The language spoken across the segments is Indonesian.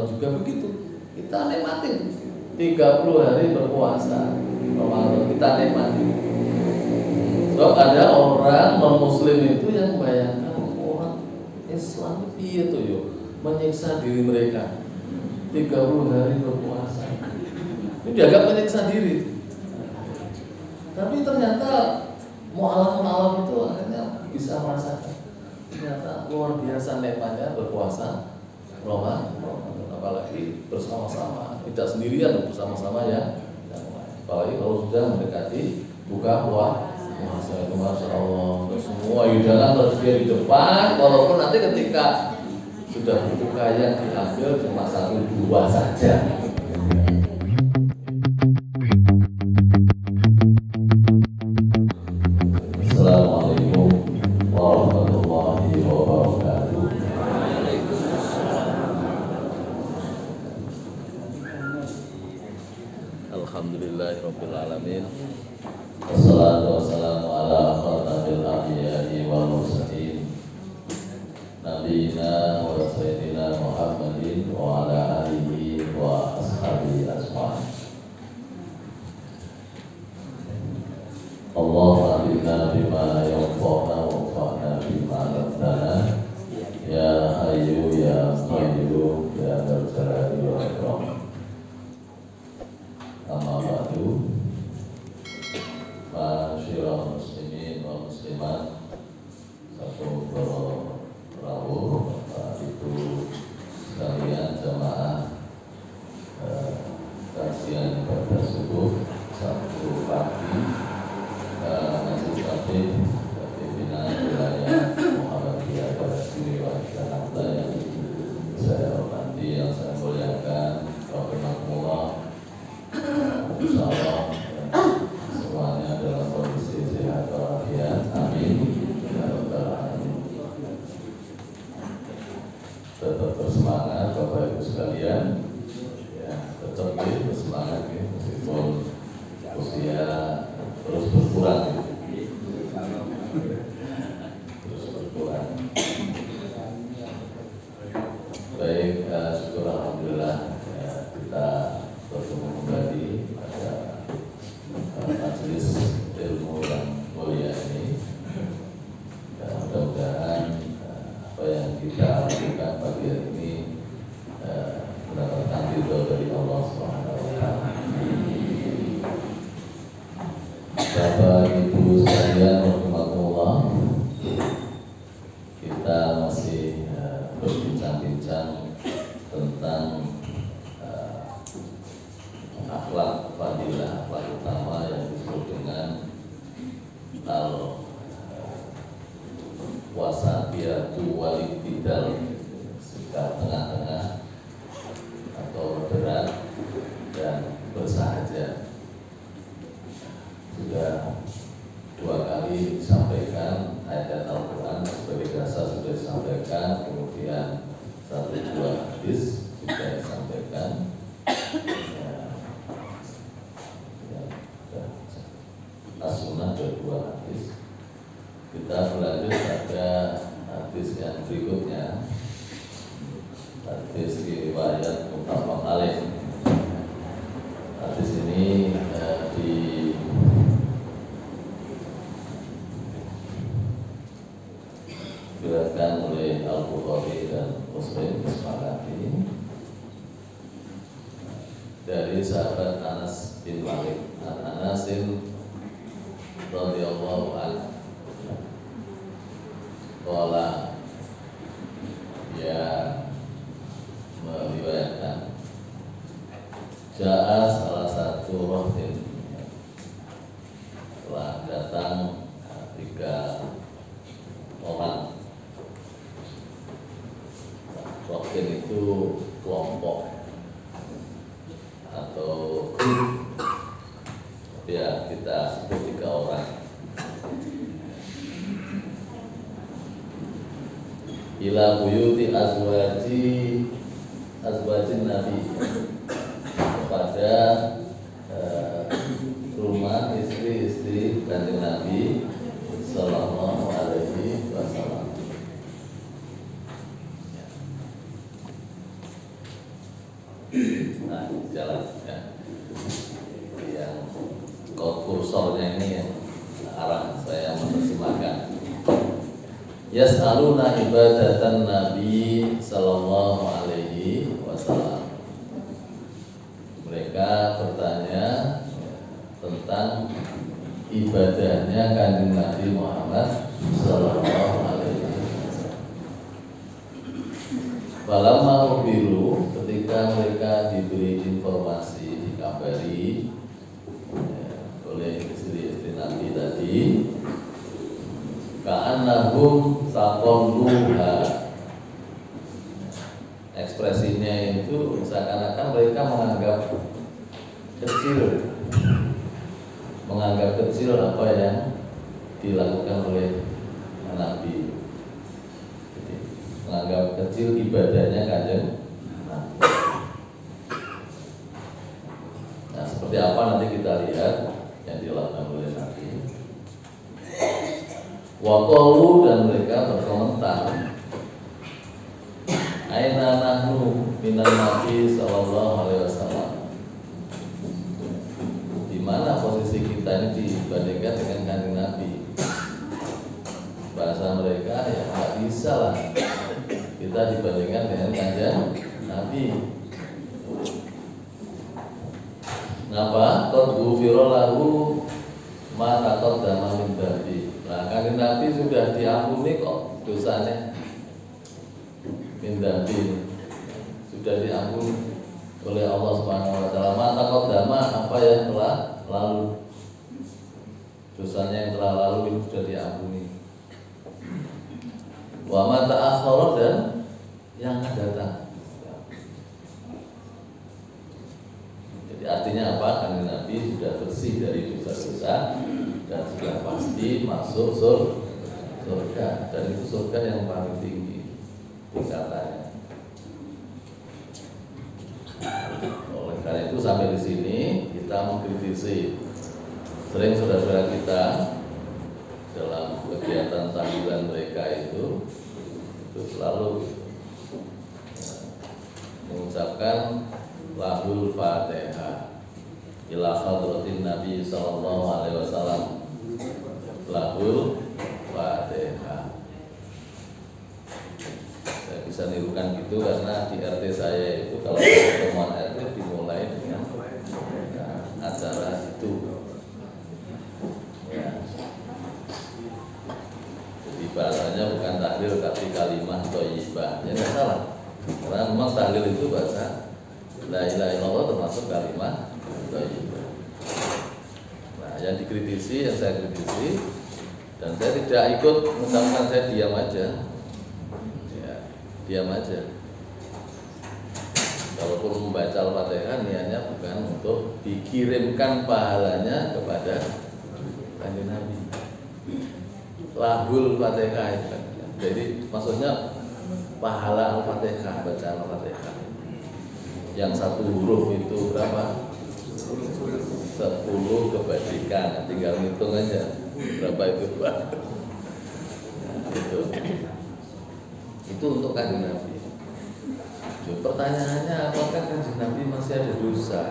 Ramadan juga begitu. Kita nikmatin 30 hari berpuasa Ramadan, kita nikmatin. Sebab ada orang non-muslim itu yang membayangkan orang Islam itu yuk menyiksa diri mereka 30 hari berpuasa. Ini dianggap menyiksa diri. Tapi ternyata mu'alaf itu akhirnya bisa merasakan ternyata luar biasa nikmatnya berpuasa Ramadan, apalagi bersama-sama, tidak sendirian, bersama-sama ya. Apalagi kalau sudah mendekati buka puasa itu, masya Allah, semua hidangan tersedia di depan, walaupun nanti ketika sudah berbuka yang diambil cuma 1-2 saja. Assalamualaikum warahmatullahi wabarakatuh. Alhamdulillahirabbil alamin. Wassalatu wassalamu ala asyrofil anbiya'i wal mursalin. Nabiyina wa sayyidina Muhammadin wa ala alihi wa ashabihi ajma'in. Allahumma inna bima yanfa'una wanfa'na bima 'allamtana ya hayyu ya qayyum ya dzal jalali wal ikram. Amma ba'du, ma'asyiral muslimin wa muslimat, satu rawuh Bapak Ibu sekalian jamaah kajian pada subuh Sabtu pagi, Majelis Taklim pimpinan wilayah Muhammadiyah Barat Diri Jakarta yang saya hormati, yang saya muliakan, rahimakumullah. Insyaallah semuanya dalam kondisi sehat walafiat, amin ya rabbal alamin. Tetap bersemangat Bapak Ibu sekalian, ya, tetap bersemangat ya, meskipun usia terus berkurang, terus berkurang. Baik, syukur alhamdulillah ya, kita bertemu kembali pada majelis ilmu yang mulia ini. Dan mudah-mudahan apa yang kita lakukan pagi hari ini mendapatkan ridho dari Allah Subhanahu wa Ta'ala. Bapak Ibu sekalian rahimakumullah, kita masih berbincang-bincang tentang akhlak fadilah, akhlak utama yang disebut dengan wasatiyatu wal-i'tidal, sikap tengah-tengah atau moderat dan bersahaja. Sudah 2 kali disampaikan ayat Al-Quran sebagai dasar, sudah disampaikan, kemudian 1-2 hadis juga disampaikan. As-Sunnah ada 2 hadis. Kita berlanjut pada hadis yang berikutnya, hadis riwayat muttafaq alaih. Hadis ini diriwayatkan oleh Al-Bukhari dan Muslim, disepakati dari sahabat Anas bin Malik. Anasin radhiyallahu anhu qala, dia meriwayatkan ja'a salah satu rohtin, telah datang 3 orang. Rohtin itu kelompok atau grup, ya kita sebut 3 orang. Ila buyuti azwajin Nabi, kepada rumah istri-istri Kanjeng Nabi sallallahu alaihi wasallam. Nah, jalan ya. Yang kursornya ini yang arah saya menerjemahkan. Yas'aluna ibadatan Nabi sallallahu alaihi wasallam. Mereka bertanya tentang ibadahnya Kanjeng Nabi Muhammad sallallahu alaihi wasallam. Falamma ubiru, ketika mereka diberi informasi, dikabari oleh istri-istri Nabi tadi, ka'annahum taqalluha, ekspresinya itu seakan-akan mereka menganggap kecil apa yang dilakukan oleh Nabi. Jadi, menganggap kecil ibadahnya Kanjeng Nabi. Nah, seperti apa nanti kita lihat yang dilakukan oleh Nabi. Waqalu, dan mereka berkomentar, aina nahnu minan Nabi sallallahu alaihi wasallam. Di mana posisi kita ini dibandingkan dengan Kanjeng Nabi? Bahasa mereka ya nggak bisa lah kita dibandingkan dengan Kanjeng Nabi. Ngapa? Qad ghufira lahu ma taqaddama min dhanbi. Nah, Kanjeng Nabi sudah diampuni kok dosanya. Min dhanbi, sudah diampuni oleh Allah Subhanahu wa taala. Ma taqaddama, apa yang telah lalu, dosanya yang telah lalu itu sudah diampuni. Wa ma ta'akhkhara, dan yang akan datang. Jadi artinya apa? Kanjeng Nabi sudah bersih dari dosa-dosa dan sudah pasti masuk surga, dan itu surga yang paling tinggi tingkatannya. Oleh karena itu sampai di sini kita mengkritisi sering saudara-saudara kita dalam kegiatan tahlilan mereka itu selalu mengucapkan lahul Fatihah ila hadratin Nabi sallallahu alaihi wasallam. Lahul Fatihah. Saya bisa nirukan gitu karena di RT saya itu kalau pertemuan RT dimulai dengan acara itu. Ya. Jadi bahasanya bukan tahlil tapi kalimah thayyibah. Ya nggak salah. Karena memang tahlil itu bahasa la ilaha illallah termasuk kalimah thayyibah. Nah, yang dikritisi, yang saya kritisi, dan saya tidak ikut mengucapkan, saya diam aja. Ya, diam aja. Kalaupun membaca Al-Fatihah niatnya bukan untuk dikirimkan pahalanya kepada Kanjeng Nabi. Lahul Fatihah itu kan. Jadi maksudnya pahala Al-Fatihah, bacaan Al-Fatihah. Yang satu huruf itu berapa? 10 kebajikan, tinggal ngitung aja berapa itu Pak. Itu untuk Kanjeng Nabi. Jadi, pertanyaannya apakah Kanjeng Nabi masih ada dosa?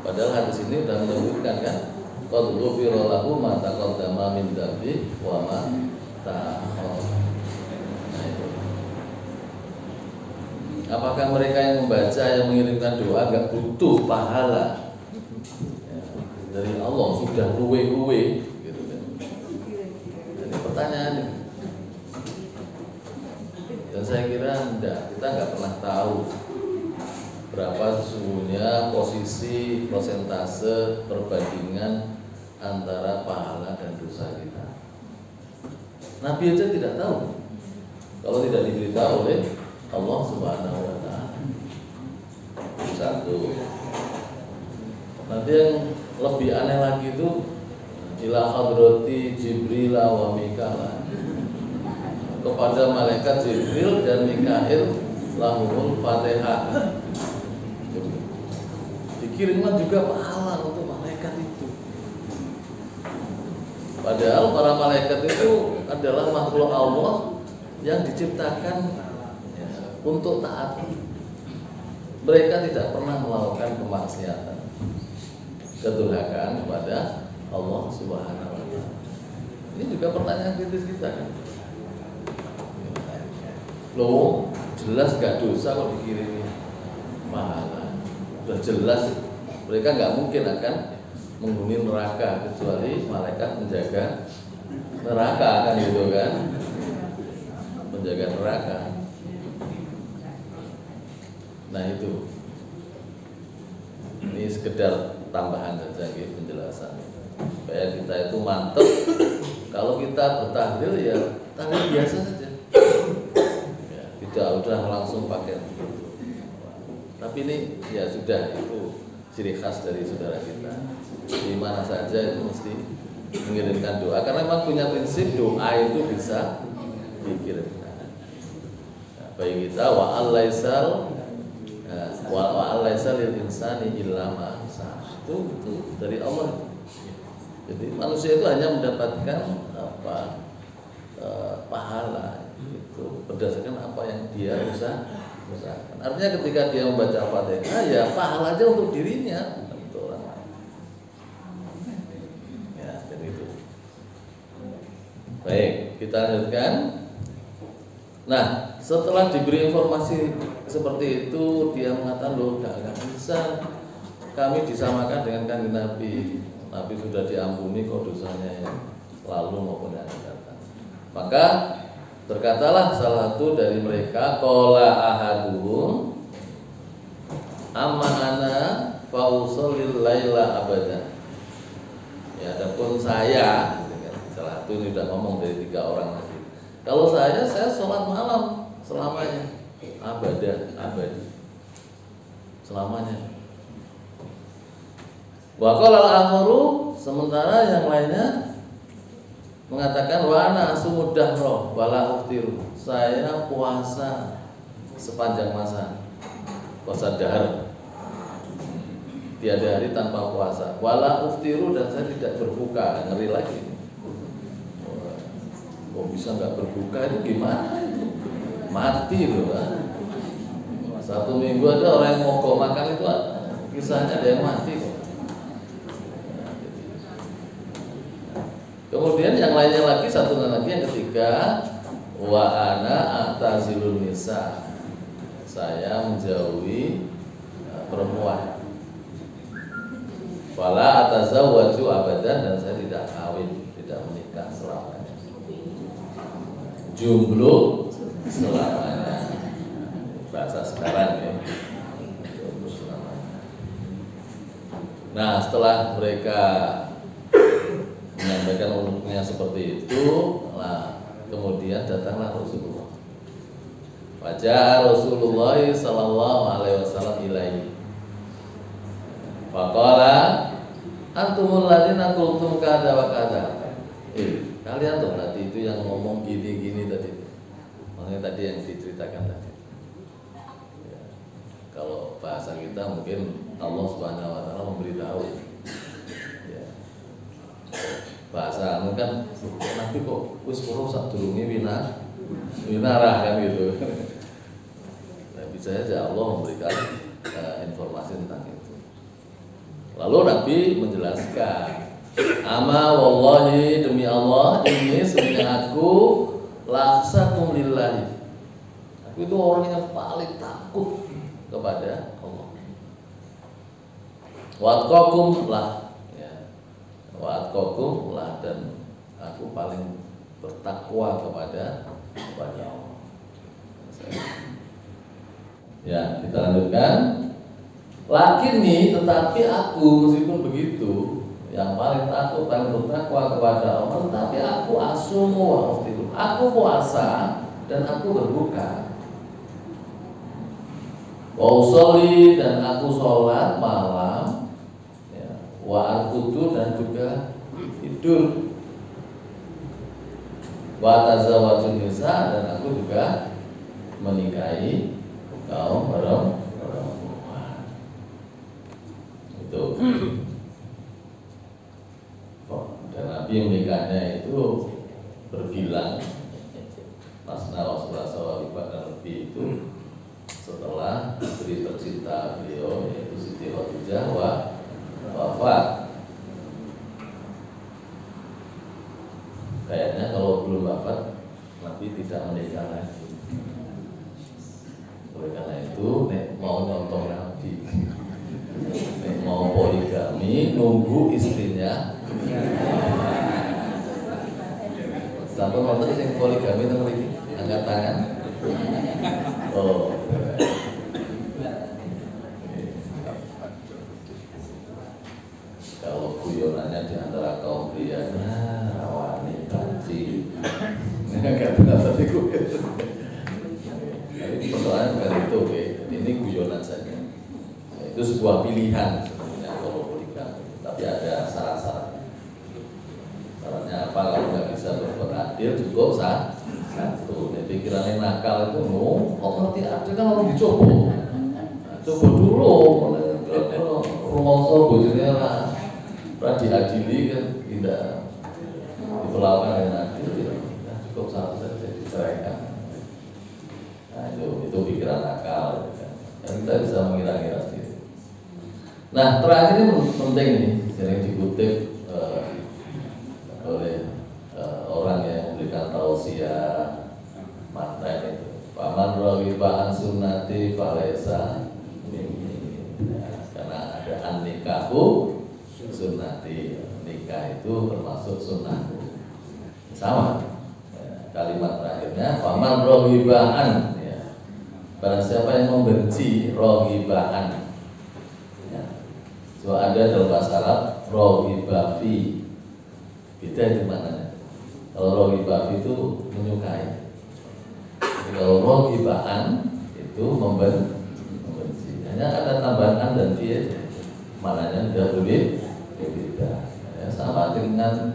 Padahal hadis ini sudah menyebutkan kan, qad ghufira lahu ma taqaddama min dhanbi wa ma ta'akhkhara. Nah, itu. Apakah mereka yang membaca, yang mengirimkan doa enggak butuh pahala dari Allah, sudah luwe-luwe gitu kan. Jadi pertanyaan ini. Dan saya kira kita nggak pernah tahu berapa sesungguhnya posisi persentase perbandingan antara pahala dan dosa kita. Nabi aja tidak tahu kalau tidak diberitahu oleh Allah Subhanahu wa taala. Satu. Nanti yang lebih aneh lagi itu ila hadrati Jibril wa Mikail, kepada malaikat Jibril dan Mikail lahumul Fatihah. Dikirimkan juga pahala untuk malaikat itu. Padahal para malaikat itu adalah makhluk Allah yang diciptakan untuk taat. mereka tidak pernah melakukan kemaksiatan, kedurhakaan kepada Allah Subhanahu wa Ta'ala. Ini juga pertanyaan kritis kita kan. Loh, jelas gak dosa kok dikirimi pahala. Sudah jelas mereka nggak mungkin akan menghuni neraka kecuali malaikat menjaga neraka kan gitu kan, menjaga neraka. Nah itu, ini sekedar tambahan saja gitu penjelasan supaya kita itu mantep. Kalau kita bertahlil ya tahlil biasa saja. Tidak udah langsung pakai begitu. Tapi ini ya sudah, itu ciri khas dari saudara kita. Di mana saja itu mesti mengirimkan doa karena memang punya prinsip doa itu bisa dikirimkan. Nah, bagi kita wa alaisal lil insani illa ma itu dari Allah. Jadi manusia itu hanya mendapatkan pahala itu berdasarkan apa yang dia usahakan. Artinya ketika dia membaca Fatihah ya pahala aja untuk dirinya, bukan untuk orang lain. Ya, jadi itu. Baik, kita lanjutkan. Nah, setelah diberi informasi seperti itu, dia mengatakan loh, gak bisa kami disamakan dengan kanjeng Nabi. Nabi sudah diampuni kok dosanya yang lalu maupun yang akan datang. Maka berkatalah salah satu dari mereka, qala ahaduhum amma ana fa usallil laila abada. Ya, adapun saya, salah satu ini sudah ngomong dari 3 orang tadi. Kalau saya sholat malam selamanya, abadi, selamanya. Wa qala al-akharu, sementara yang lainnya mengatakan wa ana asumud dahra wala uftiru. Saya puasa sepanjang masa. Puasa dahar. Tiada hari tanpa puasa. Wala uftiru, dan saya tidak berbuka. Ngeri lagi. Kok bisa enggak berbuka itu gimana? Mati loh kan. 1 minggu ada orang yang mogok makan itu kisahnya ada yang mati kok. Kemudian yang lainnya lagi, satu lagi yang ketiga, wa ana atazilun nisa. Saya menjauhi perempuan. Fala atazawwaju abadan, dan saya tidak kawin, tidak menikah selamanya. Jomblo selamanya. Bahasa sekarang ya. Jomblo selamanya. Nah, setelah mereka menyampaikan uluknya seperti itu, nah, kemudian datanglah Rasulullah. Wajah Rasulullah sallallahu alaihi wasallam ilaihi. Faqala antumul ladina qultum kada wa kada. Kalian tuh tadi itu yang ngomong gini-gini tadi. Makanya tadi yang diceritakan tadi. Ya. Kalau bahasa kita mungkin Allah Subhanahu wa taala memberitahu. Ya. Bahasa kan Nabi kok wis pura sadurunge winarah kan gitu. Nah, bisa saja Allah memberikan informasi tentang itu. Lalu Nabi menjelaskan, ama wallahi, demi Allah, ini sebenarnya aku laksakum lillahi. Aku itu orang yang paling takut kepada Allah. Watqakum lah. Wa'atqakum lah, dan aku paling bertakwa kepada Allah. Ya, kita lanjutkan. Lakin nih, tetapi aku meskipun begitu, yang paling takut, paling bertakwa kepada Allah, tetapi aku asumu wa aftiru. Aku puasa dan aku berbuka. Wa usolli, dan aku sholat malam. Wa arkudu, dan juga tidur. Wa tazawwajun nisa, dan aku juga menikahi kaum perempuan. Itu. Dan Nabi menikahnya itu berbilang, masna Rasulullah SAW dan lebih itu setelah istri tercinta beliau yaitu Siti Khadijah wafat. Kayaknya kalau belum wafat Nabi tidak menikah lagi. Oleh karena itu, mau nyontoh Nabi, mau poligami, nunggu istrinya. Sampai nonton yang poligami itu lagi, angkat tangan. Oh. Kalau guyonannya di antara kaum pria, rawani, panci, nggak benar tadi gue. Ini persoalan bukan itu, ini guyonan saja. Itu sebuah pilihan sebenarnya kalau poligami, tapi ada syarat-syaratnya. Syaratnya apa? Kalau nggak bisa berbuat adil cukup satu. Pikirannya nakal itu, kok ngerti adil kan orang dicoba. Coba dulu, rumongso bojone ora diadili kan tidak diperlakukan dengan adil, cukup satu saja diceraikan. Nah itu pikiran nakal, kan? Yang kita bisa mengira-ngira sendiri. Nah terakhir ini penting nih, sering dikutip oleh orang yang memberikan tausiah mantan itu. Paman rawiba an sunnati falaysa minni. Karena ada an-nikahu sunnati, nikah itu termasuk sunnahku. Sama kalimat terakhirnya paman rohibaan, barang siapa yang membenci rohibaan, so ada dalam bahasa Arab rohibafi, beda itu maknanya. Kalau rohibafi itu menyukai, kalau rohibaan itu membenci. Hanya ada tambahan an dan fi, maknanya tidak boleh berbeda. Sama dengan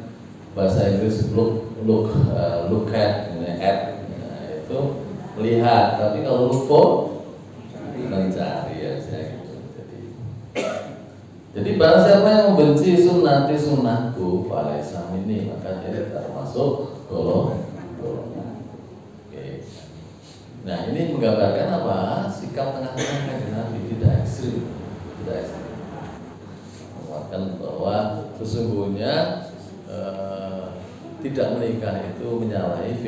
bahasa Inggris look at, itu melihat, tapi kalau look for mencari ya gitu. Jadi barang siapa yang membenci sunnati sunnahku falaysa minni, maka dia termasuk golongan. Oke. Nah ini menggambarkan apa? Sikap tengah-tengah kanjeng Nabi, tidak ekstrim, menguatkan bahwa sesungguhnya tidak menikah itu menyalahi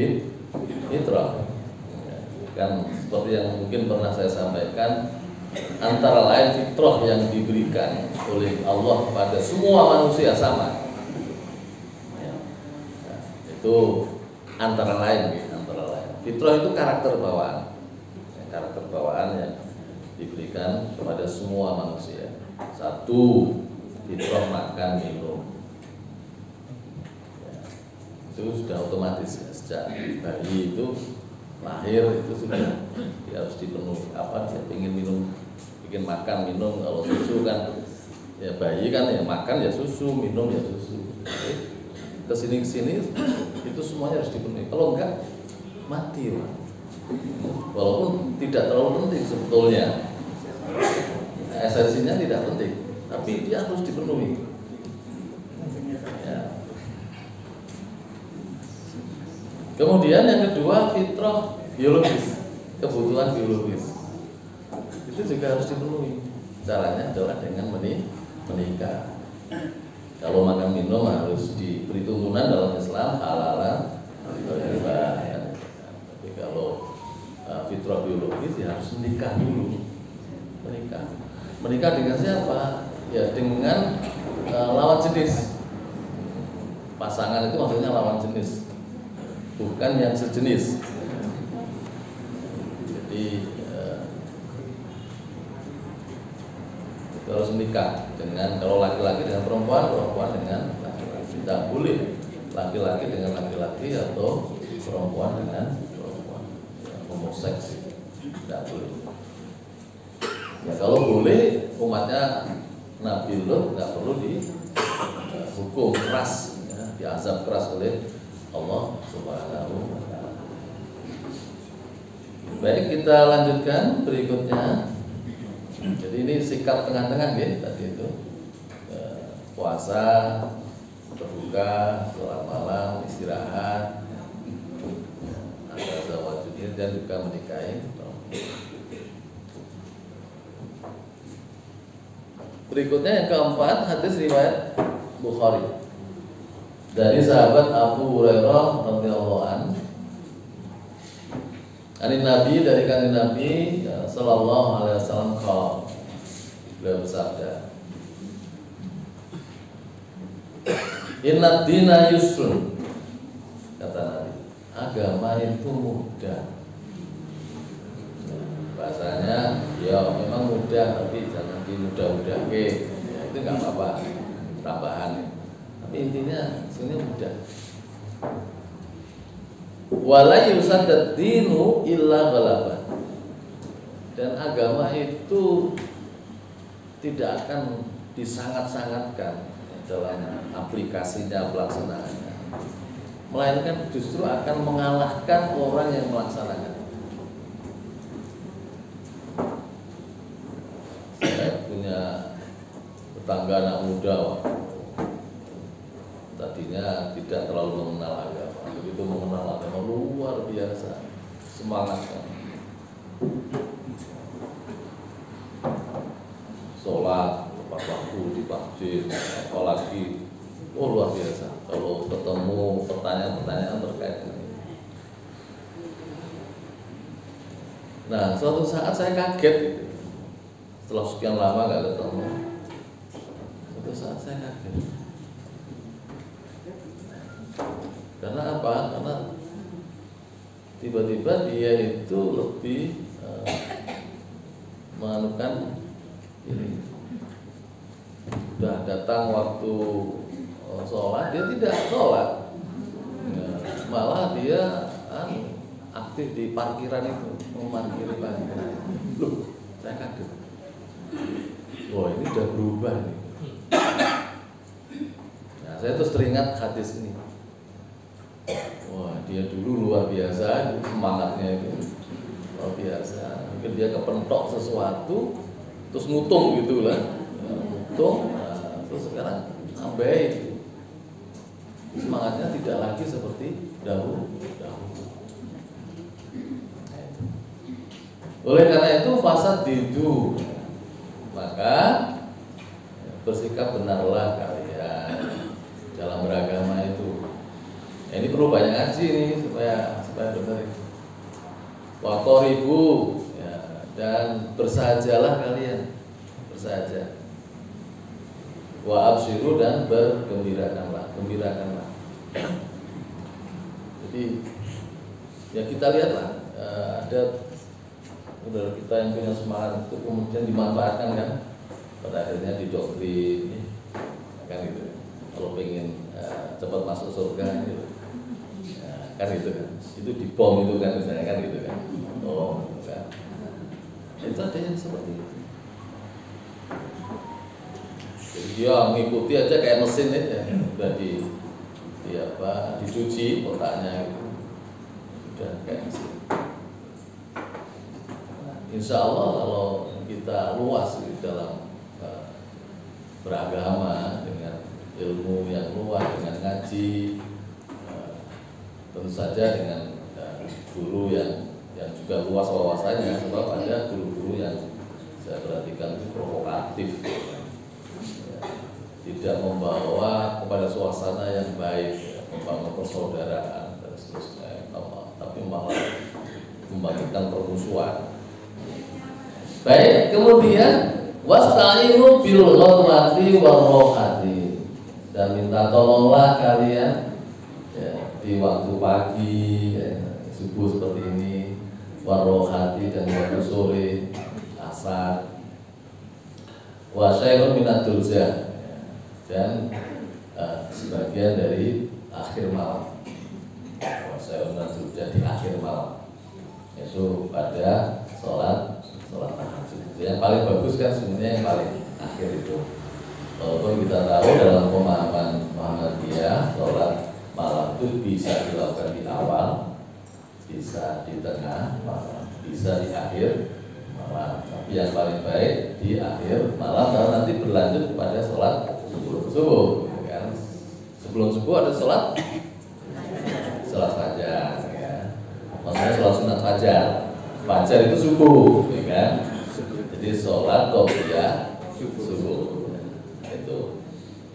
fitrah. Kan seperti yang mungkin pernah saya sampaikan, antara lain fitrah yang diberikan oleh Allah kepada semua manusia sama. Itu antara lain. Fitrah itu karakter bawaan yang diberikan kepada semua manusia. Satu, fitrah makan minum. Itu sudah otomatis ya, sejak bayi itu lahir itu sudah dia harus dipenuhi. Apa dia ingin minum, ingin makan minum. Kalau susu kan ya bayi kan ya makan ya susu, minum ya susu. Kesini itu semuanya harus dipenuhi. Kalau enggak mati lah. Walaupun tidak terlalu penting sebetulnya, esensinya tidak penting, tapi dia harus dipenuhi. Kemudian yang kedua fitrah biologis, kebutuhan biologis itu juga harus dipenuhi. Caranya adalah dengan menikah. Kalau makan minum harus diberi tuntunan dalam Islam halalan thayyibah. Tapi kalau fitrah biologis ya harus menikah dulu. Menikah dengan siapa? Ya dengan lawan jenis. Pasangan itu maksudnya lawan jenis, bukan yang sejenis. Jadi itu harus menikah dengan, kalau laki-laki dengan perempuan, perempuan dengan laki-laki. Tidak boleh laki-laki dengan laki-laki atau perempuan dengan perempuan. Homoseks tidak boleh. Ya kalau boleh, umatnya Nabi Lut nggak perlu dihukum keras, diazab keras oleh Allah Subhanahu wa Ta'ala. Baik, kita lanjutkan berikutnya. Jadi ini sikap tengah-tengah ya, tadi itu puasa, berbuka, sholat malam, istirahat, ada zawajudnya dan juga menikahi. Berikutnya yang keempat, hadis riwayat Bukhari dari sahabat Abu Hurairah radhiyallahu anhu. Ani Nabi, dari kanjeng Nabi sallallahu alaihi wasallam qala, beliau bersabda, Inna dina yusrun, kata Nabi, agama itu mudah. Bahasanya ya memang mudah, tapi jangan dimudah-mudah ke, ya, itu nggak apa-apa, tambahan. Tapi intinya sebenarnya mudah. Wala yusaddad dinu illa ghalabah, dan agama itu tidak akan disangat-sangatkan dalam aplikasinya, pelaksanaannya, melainkan justru akan mengalahkan orang yang melaksanakan. Saya punya tetangga anak muda, tadinya tidak terlalu mengenal agama, begitu mengenal agama luar biasa semangatnya, sholat tepat waktu di masjid, apalagi luar biasa kalau ketemu pertanyaan-pertanyaan terkait dengan ini. Nah, suatu saat saya kaget gitu. Setelah sekian lama nggak ketemu, suatu saat saya kaget. Karena apa? Karena tiba-tiba dia itu lebih menganukan ini. Udah datang waktu sholat, dia tidak sholat, ya, malah dia aktif di parkiran itu, memarkiri parkiran. Loh, saya kaget. Wah, ini udah berubah nih. Nah, saya terus teringat hadis ini. Wah, dia dulu luar biasa, semangatnya itu luar biasa. Mungkin dia kepentok sesuatu, terus ngutung gitu lah, ngutung. Nah, terus sekarang abai, semangatnya tidak lagi seperti dahulu. Oleh karena itu fasad didu, maka bersikap benarlah kalian dalam beragama itu. Ini perlu banyak ngaji nih supaya benar. Waqaribu, ya, dan bersahajalah kalian, bersahaja. Wa absyiru, dan bergembirakanlah, gembirakanlah. Jadi ya kita lihatlah, ada saudara kita yang punya semangat itu kemudian dimanfaatkan kan, pada akhirnya didoktrin, kan gitu. Kalau pengen cepat masuk surga gitu. Kan gitu kan, itu dibom itu kan misalnya kan gitu kan, oh kan, itu ada yang seperti itu. Jadi dia mengikuti aja kayak mesin aja, udah dicuci otaknya gitu, udah kayak mesin. Insya Allah kalau kita luas di dalam beragama dengan ilmu yang luas, dengan ngaji, tentu saja dengan guru yang juga luas wawasannya, sebab ada guru-guru yang saya perhatikan itu provokatif, ya, tidak membawa kepada suasana yang baik, ya, membangun persaudaraan dan seterusnya, tapi malah membangkitkan permusuhan. Baik, kemudian wasta'inu bil ghadwati war-rohati, dan minta tolonglah kalian di waktu pagi, ya, subuh seperti ini, warohati, dan waktu sore, asar, wasyairun minatul jah, dan sebagian dari akhir malam, wasyairun minatul jah di akhir malam, itu pada sholat tahajud. Yang paling bagus kan sebenarnya yang paling akhir itu. Walaupun kita tahu dalam pemahaman Muhammadiyah, sholat malam itu bisa dilakukan di awal, bisa di tengah malam, bisa di akhir malam. Tapi yang paling baik di akhir malam, karena nanti berlanjut kepada sholat subuh. Kan? Sebelum subuh ada sholat fajar. Ya. Maksudnya sholat sunat fajar. Fajar itu subuh, ya kan? Jadi sholat qobliyah subuh. itu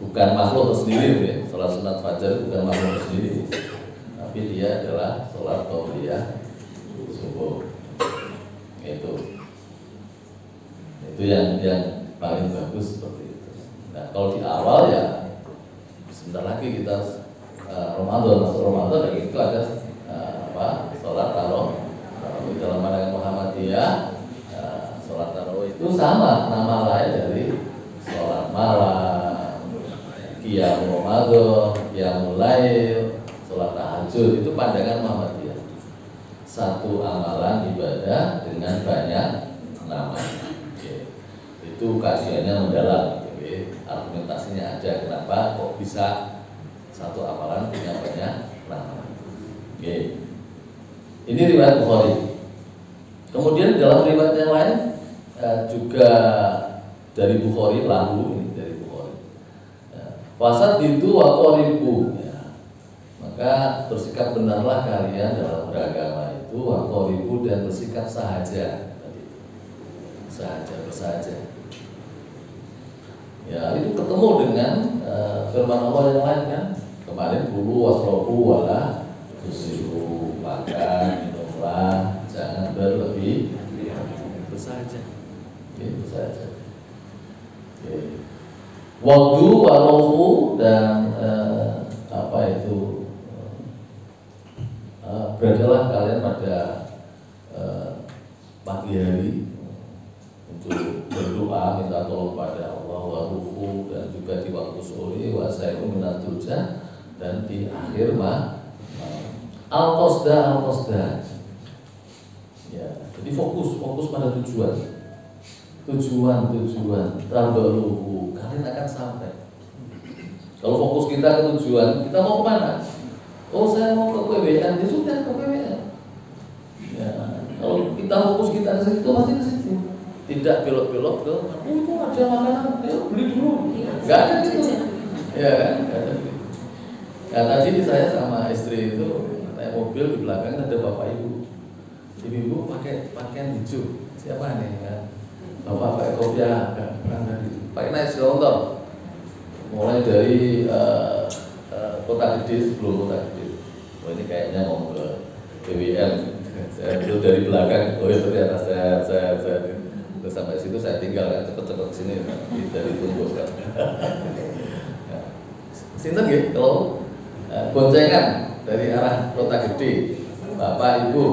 bukan makhluk tersendiri ya. Sholat sunat fajar bukan makhluk tersendiri, tapi dia adalah sholat qobliyah subuh. Itu yang paling bagus seperti itu. Nah kalau di awal ya sebentar lagi kita Ramadan, masuk Ramadan, itu ada sholat tarawih di dalam pandangan Muhammadiyah. Sholat tarawih itu sama nama lain dari sholat malam, qiyamul Ramadan, qiyamul lail, sholat tahajud, itu pandangan Muhammadiyah. Satu amalan ibadah dengan banyak nama. Itu kajiannya mendalam, argumentasinya aja kenapa kok bisa satu amalan punya banyak nama. Ini riwayat Bukhari. Kemudian dalam riwayat yang lain juga dari Bukhari, lalu ini dari Bukhari. Fasad itu waqoribu, ya. Maka bersikap benarlah kalian dalam beragama itu waqoribu dan bersikap sahaja. Bersahaja. Ya itu ketemu dengan firman Allah yang lain kan. Kemarin dulu wasrobu wala tusiru, makan, minumlah, jangan berlebih, bersahaja. Waktu warohu dan beradalah kalian pada pagi hari untuk berdoa minta tolong pada Allah waruhu, dan juga di waktu sore wasairu minatulja, dan di akhir al-qasda. Ya, jadi fokus pada tujuan tarbaluhu, kalian akan sampai. Kalau fokus kita ke tujuan, kita mau kemana? Oh saya mau ke PWN, ya sudah ke PWN. Ya, kalau kita fokus kita ke situ pasti ke situ. Tidak belok-belok ke, itu ada makanan, ya beli dulu. Gak ada gitu. Ya kan? Gak ada gitu. Nah tadi saya sama istri itu naik mobil, di belakang ada bapak ibu. Ibu pakai pakaian hijau. Siapa nih? Ya? Bapak pakai kopiah, pakai naik selontong. Mulai dari Kota Gede, sebelum Kota Gede. Oh ini kayaknya mau ke BWN. Saya itu dari belakang. Oh itu ternyata saya. Terus sampai situ saya tinggal kan, cepet-cepet sini dari tunggu kan. Sinten nggih kalau boncengan dari arah Kota Gede, Bapak Ibu.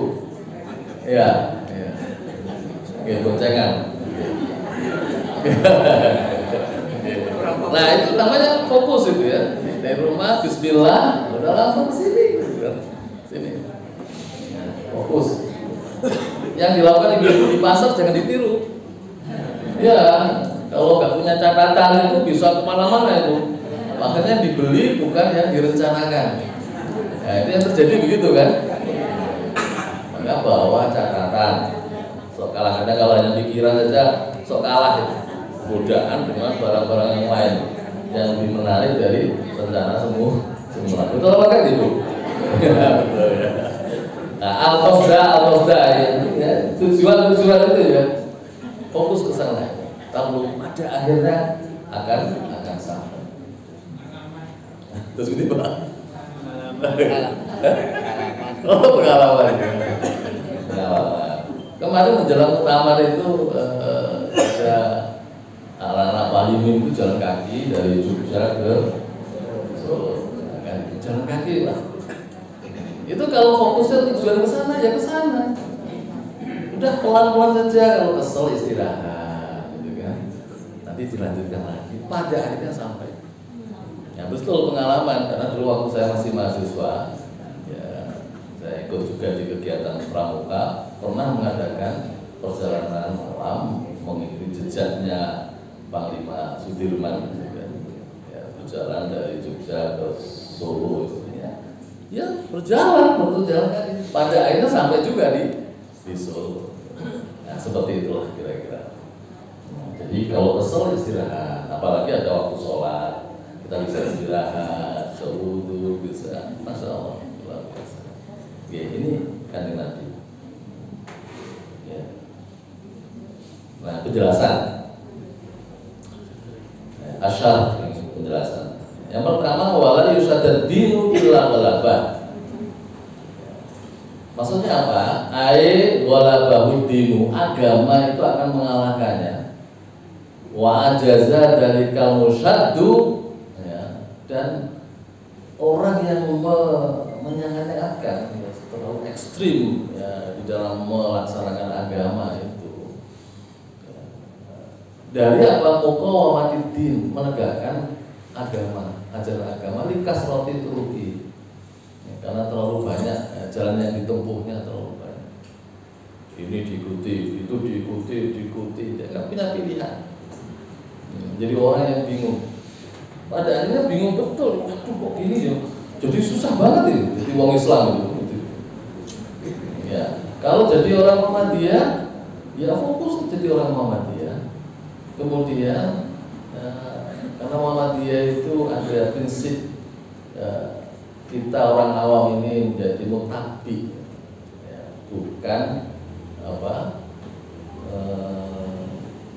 Iya. Nggih boncengan. Nah, itu namanya fokus itu ya. Dari rumah bismillah, udah langsung ke sini. Sini. Fokus. Yang dilakukan ibu-ibu di pasar jangan ditiru. Ya, kalau nggak punya catatan itu bisa kemana-mana itu. Makanya dibeli bukan yang direncanakan. Nah itu yang terjadi begitu kan. Maka bawa catatan. Sok kalah, kadang kalau hanya pikiran saja sok kalah itu. Godaan dengan barang-barang yang lain yang lebih menarik dari rencana semua. Betul apa kan gitu? Betul ya. Nah al-qasda ya, tujuan itu ya. Fokus ke sana. Kalau pada akhirnya akan sampai. Terus ini Pak. Pengalaman. Kemarin menjelang muktamar itu ada anak-anak Palimin itu jalan kaki dari Jogja ke Solo. Jalan kaki Pak. Itu kalau fokusnya tujuan ke sana ya ke sana. Udah pelan-pelan saja, kalau kesel istirahat, gitu kan. Nanti dilanjutkan lagi. Pada akhirnya sampai. Ya betul pengalaman, karena dulu waktu saya masih mahasiswa, ya saya ikut juga di kegiatan pramuka, pernah mengadakan perjalanan malam mengikuti jejaknya Panglima Sudirman, gitu kan. Ya berjalan dari Jogja ke Solo, gitu ya. Ya berjalan kaki. Pada akhirnya sampai juga di Solo. Nah, seperti itulah kira-kira. Jadi kalau kesel istirahat, apalagi ada waktu sholat, kita bisa istirahat, wudu bisa, masya Allah, luar biasa. Ya, ini kan Nabi. Ya. Nah, penjelasan. syarh penjelasan. Yang pertama, wala yusadad dinu illa ghalabah. Maksudnya apa? Ai ghalabahud dinu, agama itu akan mengalahkannya. Wa ajaza dalikal musyaddu, ya, dan orang yang menyangat-nyangatkan terlalu ekstrim ya, di dalam melaksanakan agama itu. Dari apa? Muqawamatiddin, menegakkan agama, ajaran agama, likas roti turuki. Karena terlalu banyak jalan yang ditempuhnya terlalu banyak. Ini diikuti, itu diikuti, dia nggak punya pilihan. Jadi orang yang bingung. Pada akhirnya bingung betul, waduh kok gini ya. Jadi susah banget ini, jadi orang Islam itu. Ya, kalau jadi orang Muhammadiyah, ya fokus jadi orang Muhammadiyah. Kemudian karena Muhammadiyah itu ada prinsip kita orang awam ini menjadi mutabi, ya, bukan apa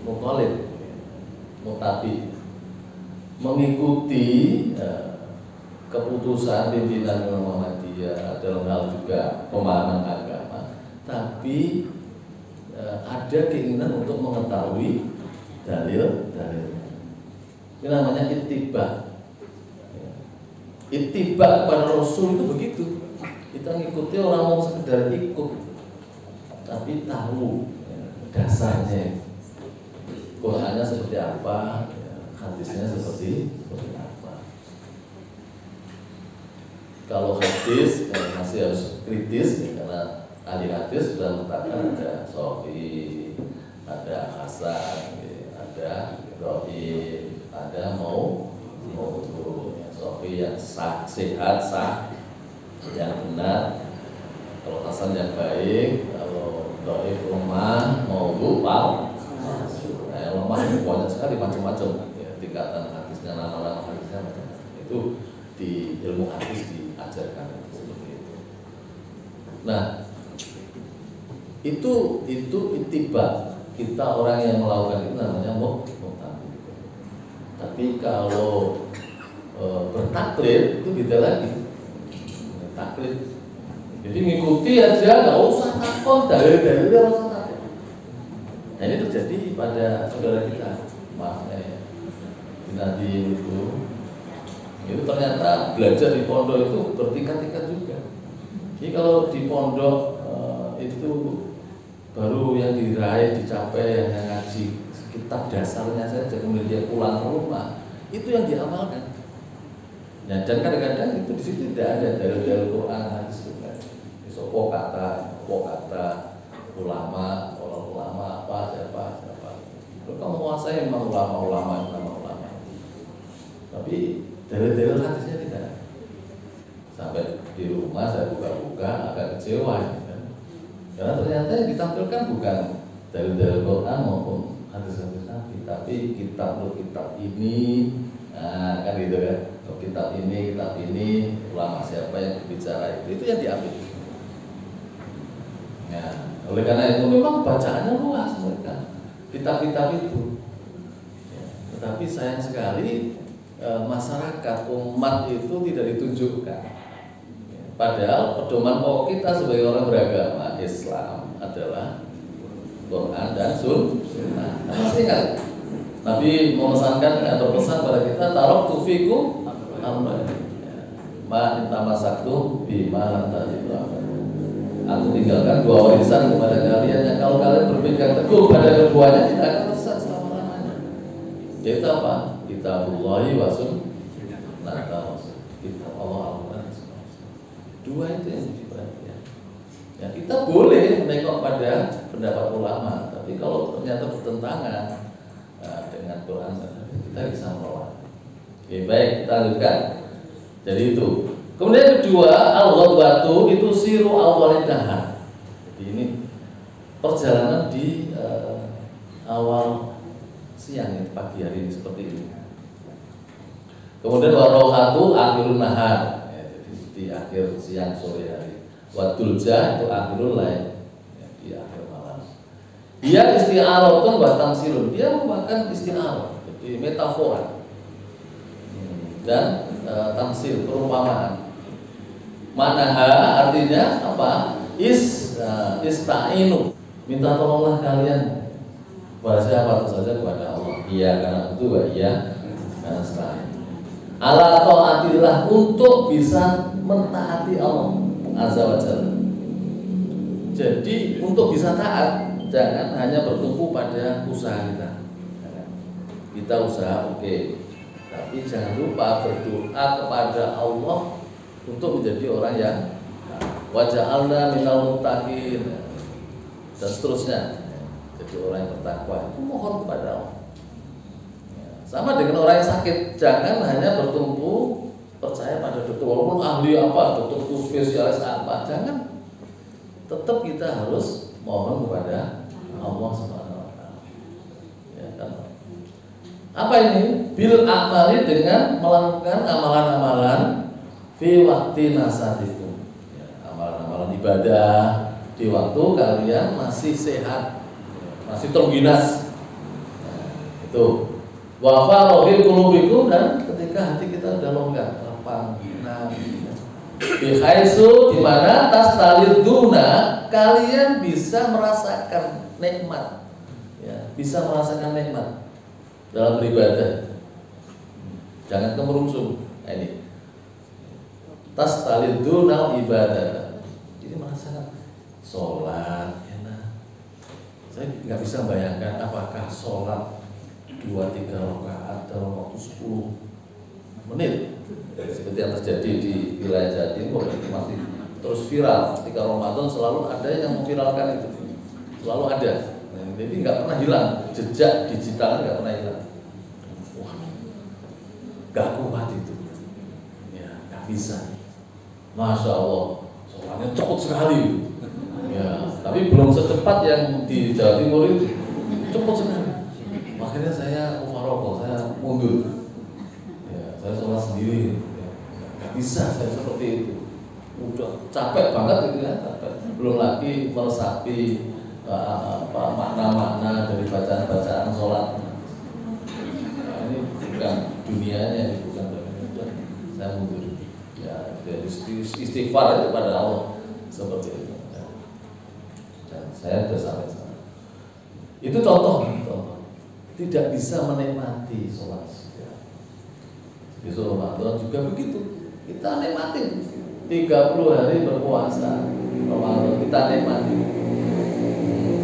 mukallid, mutabi, mengikuti keputusan pimpinan Muhammadiyah dalam hal juga pemahaman agama, tapi ada keinginan untuk mengetahui dalil-dalilnya. Ini namanya ittiba. Ittiba kepada Rasul itu begitu. Kita ngikuti orang mau sekedar ikut, tapi tahu dasarnya. Qurannya seperti apa, hadisnya seperti apa. Kalau hadis masih harus kritis ya, karena ahli hadis sudah mengatakan ada sahih, ada hasan, ada dhaif, ada maudhu. Sahih yang sah, sehat, sah, yang benar. Kalau hasan yang baik, kalau dhaif lemah, maudhu palsu. Lemah itu banyak sekali macam-macam ya, tingkatan hadisnya, nama-nama hadisnya macam-macam. Itu di ilmu hadis diajarkan seperti itu. Nah, itu ittiba. Kita orang yang melakukan itu namanya muqtabi. Tapi kalau bertaklid itu beda lagi. Taklid. Jadi ngikuti aja, nggak usah takon dalil-dalil, nggak usah takon. Nah ini terjadi pada saudara kita, maaf Nadim itu ternyata belajar di pondok itu bertingkat-tingkat juga. Jadi kalau di pondok itu baru yang diraih, dicapai hanya ngaji kitab dasarnya saja, kemudian dia pulang ke rumah, itu yang diamalkan. Ya, dan kadang-kadang itu di situ tidak ada dalil-dalil Quran, hadis juga. Sopo kata ulama apa siapa. Kalau menguasai memang ulama. Tapi dalil-dalil hadisnya tidak. Sampai di rumah saya buka-buka agak kecewa, kan? Karena ternyata yang ditampilkan bukan dalil-dalil Quran maupun hadis-hadis Nabi, tapi kitab ini, nah, kan gitu kan? Kitab ini, ulama siapa yang berbicara itu yang diambil. Ya, oleh karena itu memang bacaannya luas mereka, kitab-kitab itu. Ya, tetapi sayang sekali masyarakat umat itu tidak ditunjukkan. Ya, padahal pedoman pokok kita sebagai orang beragama Islam adalah Quran dan Sunnah. Pasti kan? Nabi memesankan atau berpesan pada kita, taraktu fikum amran, ma intamasaktum bima lam tajidu. Aku tinggalkan dua warisan kepada kalian yang kalau kalian berpegang teguh pada keduanya tidak akan sesat selama-lamanya. Yaitu apa? Kitabullahi wa sunnah. Kitab Allah Al-Quran. Dua itu yang diperhatikan. Ya, kita boleh menengok pada pendapat ulama, tapi kalau ternyata bertentangan dengan Quran, kita bisa melawan. Oke, baik, kita lanjutkan. Jadi itu. Kemudian kedua, al-ghadwatu itu siru awalid nahar. Jadi ini perjalanan di awal siang, pagi hari ini seperti ini. Kemudian warohatu akhirun nahar, ya, jadi di akhir siang sore hari. Wadulja itu akhirul lail, ya, di akhir malam. Dia isti'aratun wa tamsilun. Dia merupakan isti'arah, jadi metafora. dan tamsil, perumpamaan. Manaha artinya apa? Ista'inu, minta tolonglah kalian kepada siapa saja, kepada Allah. Iya karena itu, iya karena selain. Ala ta'atillah, untuk bisa mentaati Allah Azza wa Jalla. Jadi untuk bisa taat jangan hanya bertumpu pada usaha kita. Kita usaha oke, tapi jangan lupa berdoa kepada Allah untuk menjadi orang yang waja'alna minal muttaqin dan seterusnya. Jadi orang yang bertakwa itu mohon kepada Allah. Sama dengan orang yang sakit, jangan hanya bertumpu percaya pada dokter walaupun ahli apa, dokter spesialis apa, jangan. Tetap kita harus mohon kepada Allah Subhanahu wa taala. Ya kan? Apa ini? Bil amali, dengan melakukan amalan-amalan fi waktu nasatikum. Ya, amalan-amalan ibadah di waktu kalian masih sehat, masih terginas. Itu wa farahil qulubikum, dan ketika hati kita udah longgar, lapang, bihaisu, di mana tastaliduna, kalian bisa merasakan nikmat, ya, bisa merasakan nikmat dalam beribadah. Jangan kemerungsung. Nah, ini tastaliduna ibadah. Jadi merasakan sholat enak. Saya nggak bisa bayangkan apakah sholat 2-3 rakaat dalam waktu 10 menit seperti yang terjadi di wilayah Jawa Timur. Itu masih terus viral. Ketika Ramadan selalu ada yang memviralkan itu, selalu ada. Jadi nggak pernah hilang, jejak digitalnya nggak pernah hilang. Wah, nggak kuat itu, ya nggak bisa. Masya Allah, soalnya cepat sekali. Ya, tapi belum secepat yang di Jawa Timur itu, cepat sekali. Makanya saya mufarokoh, saya mundur. Ya, saya sholat sendiri. Ya, nggak bisa saya seperti itu. Udah capek banget gitu ya, capek. Belum lagi meresapi makna-makna dari bacaan-bacaan sholat. Nah, ini bukan dunianya, ini bukan dunia. Saya mundur. Ya, dari istighfar kepada Allah seperti itu. Ya. Dan saya sudah sampai sana. Itu contoh. Tidak bisa menikmati sholat. Besok Ramadan juga begitu. Kita nikmati 30 hari berpuasa Ramadan, kita nikmati.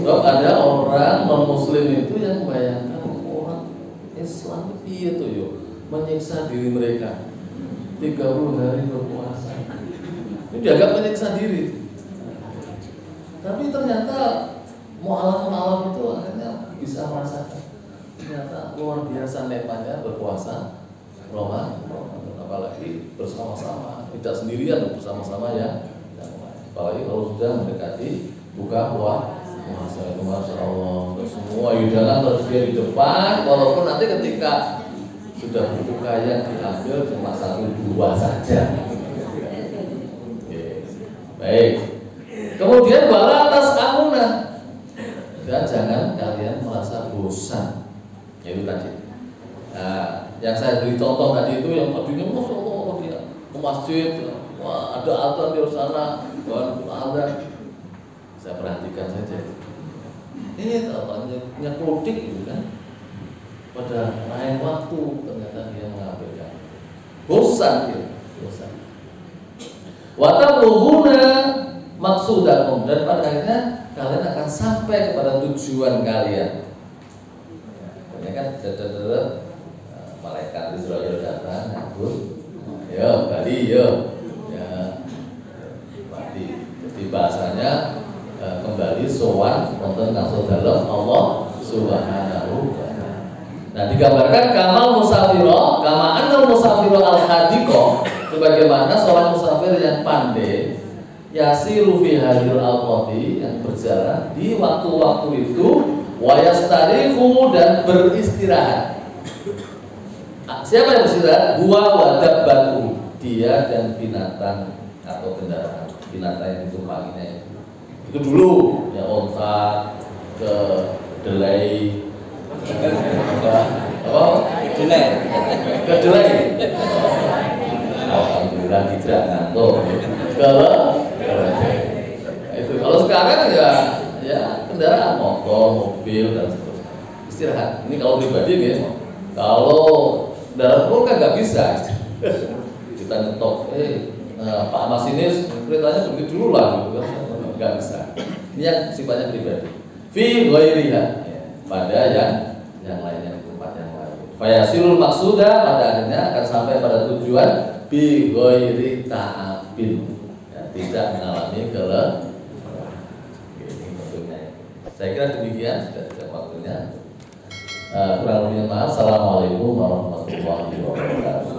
So ada orang non-muslim itu yang membayangkan orang Islam itu yo menyiksa diri mereka 30 hari berpuasa. Ini dianggap menyiksa diri. Tapi ternyata mu'alaf itu akhirnya bisa merasakan. Ternyata luar biasa nikmatnya berpuasa Ramadan, apalagi bersama-sama, tidak sendirian, bersama-sama ya. Apalagi kalau sudah mendekati buka puasa, itu Masya Allah, semua hidangan terus dia di depan, walaupun nanti ketika sudah berbuka yang diambil cuma 1-2 saja. Baik. Kemudian wala atas amuna, dan jangan kalian merasa bosan. Ya itu tadi. Nah, yang saya beri contoh tadi itu yang tadinya Masya Allah dia ke masjid, wah ada adzan di sana, ada. Saya perhatikan saja. Ini tampaknya klotik gitu kan. Pada lain waktu ternyata dia mengambilkan. Bosan dia, bosan. Watablughuna maksudakum, dan pada akhirnya kalian akan sampai kepada tujuan kalian. Ya kan, malaikat Israel datang, ngabur, yo Bali yo, ya Bali. Jadi bahasanya kembali sowan wonten ngaso dalem Allah Subhanahu wa taala. Nah, digambarkan kamal musafiro, kama annal musafiro al-hadiqo, sebagaimana seorang musafir yang pandai yasiru fi hadil al-qadi, yang berjalan di waktu-waktu itu, wa yastarihu, dan beristirahat. Siapa yang beristirahat? Huwa wa dabbatu, dia dan binatang atau kendaraan, binatang yang ditumpanginya itu dulu ya, onta, kedelai, apa? Kedelai. lagi tidak ngantuk. Kalau itu kalau sekarang ya kendaraan motor, mobil dan seterusnya istirahat. Ini kalau pribadi ya. Kalau kendaraan umum kan nggak bisa. Kita nyetok, Pak Masinis keretanya pergi dulu lah gitu kan, nggak bisa. Ini yang sifatnya pribadi. Fi ghairiha, pada yang lainnya, tempat yang lain. Fayasilul maksuda, pada akhirnya akan sampai pada tujuan bi ghairi ta'abin, tidak mengalami kelelahan. Ini bentuknya. Saya kira demikian, sudah waktunya. Kurang lebihnya maaf. Assalamualaikum warahmatullahi wabarakatuh.